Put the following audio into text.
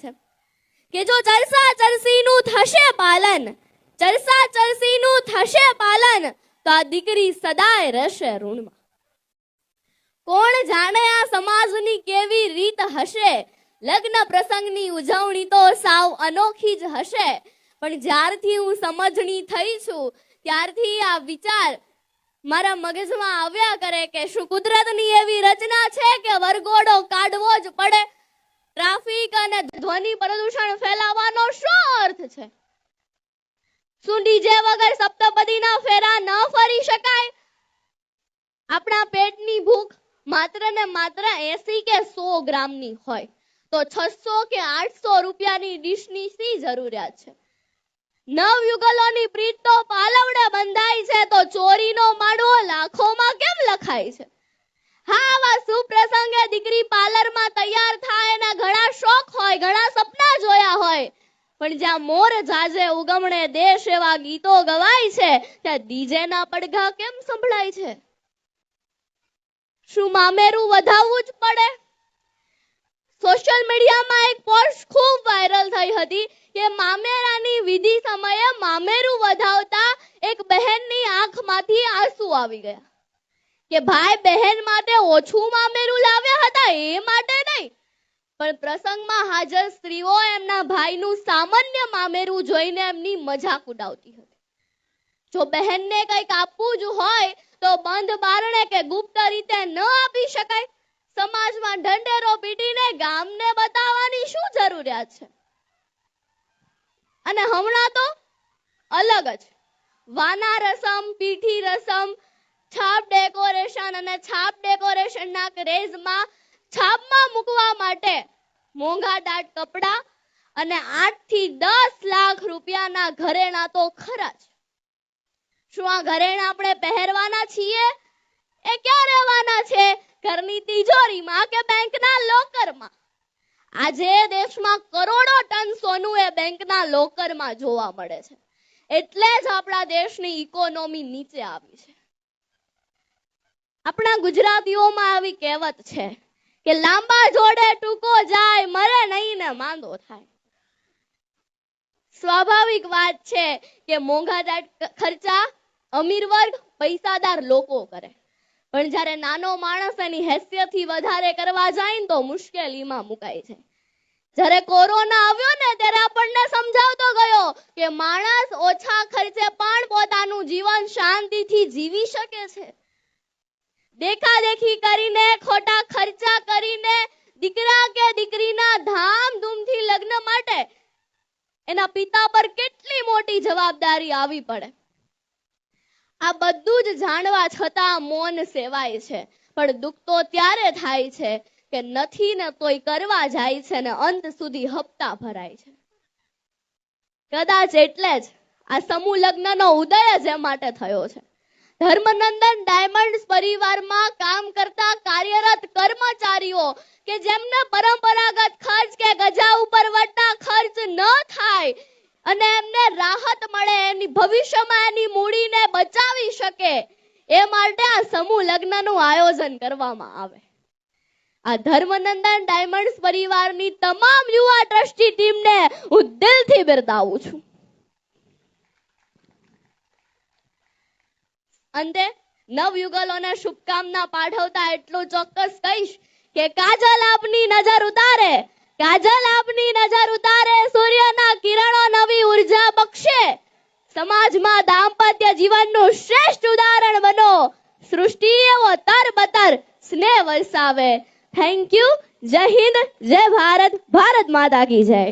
છે કે જો ચરસા ચરસીનું થશે પાલન, ચરસા ચરસીનું થશે પાલન, તો આ દીકરી સદાય રહેશે ઋણમાં. કોણ જાણે આ સમાજની કેવી રીત હશે, લગ્ન પ્રસંગની ઉજવણી તો સાવ અનોખી જ હશે. પણ જ્યારથી હું સમજણી થઈ છું ત્યારથી આ વિચાર મારા મગજમાં આવ્યા કરે કે શું કુદરતની એવી રચના છે કે વરઘોડો કાઢવો જ પડે? ટ્રાફિક અને ધ્વનિ પ્રદૂષણ ફેલાવવાનો શું અર્થ છે? શું ડીજે વગર સપ્તપદીના ફેરા ન ફરી શકાય? આપણા પેટની ભૂખ માત્ર ને માત્ર 80 કે 100 ગ્રામની હોય તો 600 કે 800 રૂપિયાની ડીશની શી જરૂરિયાત છે? નવયુગલોની પ્રીત તો પાલવડે બંધાય છે તો ચોરીનો માંડવો લાખોમાં કેમ લખાય છે? હા, આવા સુપ્રસંગે દીકરી પાર્લરમાં તૈયાર થાય એના ઘણા શોખ હોય, ઘણા સપના જોયા હોય, પણ જ્યાં મોર જાજે ઉગમણે દેશ એવા ગીતો ગવાય છે ત્યાં ડીજેના પડઘા કેમ સંભળાય છે? શું મામેરું વધાવવું જ પડે? સોશિયલ મીડિયામાં એક પોસ્ટ ખૂબ વાયરલ થઈ હતી કે મામેરાની વિધિ સમયે મામેરું વધાવતા એક બહેનની આંખમાંથી આંસુ આવી ગયા કે ભાઈ બહેન માટે ઓછું મામેરું લાવ્યા હતા એ માટે નહીં, પણ પ્રસંગમાં હાજર સ્ત્રીઓ એમના ભાઈનું સામાન્ય મામેરું જોઈને એમની મજાક ઉડાવતી હતી. જો બહેનને કંઈક આપવું જ હોય તો બંધ બારણે કે ગુપ્ત રીતે ન આપી શકાય? સમાજમાં ઢંઢેરો પીટીને ગામને બતાવવાની શું જરૂરિયાત છે? અને હમણાં તો અલગ જ વાના રસમ, પીઠી રસમ, છાપ ડેકોરેશન અને છાપ ડેકોરેશનના ક્રેઝમાં છાપમાં મૂકવા માટે મોંઘાદાટ કપડા અને 8 થી 10 લાખ રૂપિયાના ઘરેણા તો ખરા જ. શું આ ઘરેણા આપણે પહેરવાના છીએ? એ ક્યાં રહેવાના છે? ઘરની તિજોરીમાં કે બેંકના લોકરમાં? આજે દેશમાં કરોડો ટન સોનું એ બેંકના લોકરમાં જોવા મળે છે. એટલે જ આપણા દેશની ઇકોનોમી નીચે આવી છે. આપણા ગુજરાતીઓમાં આવી કહેવત છે કે લાંબા જોડે ટૂંકો જાય, મરે નહીં ને માંદો થાય. સ્વાભાવિક વાત છે કે મોંઘાદાટ ખર્ચા અમીર વર્ગ, પૈસાદાર લોકો કરે, પણ જ્યારે નાનો માણસ એની હેસિયતથી વધારે કરવા જાય તો મુશ્કેલીમાં મુકાય છે. જ્યારે કોરોના આવ્યો ને ત્યારે આપણને સમજાવતો ગયો કે માણસ ઓછા ખર્ચે પણ પોતાનું જીવન શાંતિથી જીવી શકે છે. દેખાદેખી કરીને, ખોટા ખર્ચા કરીને દીકરા કે દીકરીના ધામધૂમથી લગ્ન માટે એના પિતા પર કેટલી મોટી જવાબદારી આવી પડે. આ બધું જ જાણવા છતાં મૌન સેવાય છે. પણ દુઃખ તો ત્યારે થાય છે કે નથી ને તોય કરવા જાય છે ને અંત સુધી હપ્તા ભરાય છે. કદાચ એટલે જ આ સમૂહ લગ્નનો ઉદય જ એ માટે થયો છે. ધર્મનંદન ડાયમંડ્સ પરિવારમાં કામ કરતા કાર્યરત કર્મચારીઓ કે જેમને પરંપરાગત ખર્ચ કે ગજા ઉપર વળતા ખર્ચ ન થાય અને એમને રાહત મળે, એની ભવિષ્યમાં એની મૂડીને બચાવી શકે એ માટે આ સમૂહ લગ્નનું આયોજન કરવામાં આવે. આ ધર્મનંદન ડાયમંડ્સ પરિવારની તમામ યુવા ટ્રસ્ટી ટીમને હું દિલથી બિરદાવું છું. અંતે નવયુગલોને શુભકામના પાઠવતા એટલું ચોક્કસ કહીશ કે કાજલ આપની નજર ઉતારે, કાજલ આપની નજર ઉતારે, સૂર્યના કિરણો નવી ઉર્જા બક્ષે, સમાજમાં દાંપત્ય જીવનનું શ્રેષ્ઠ ઉદાહરણ બનો, સૃષ્ટિ એવો તરબતર સ્નેહ વરસાવે. Thank you. જય હિન્દ, જય ભારત, ભારત માતા કી જય.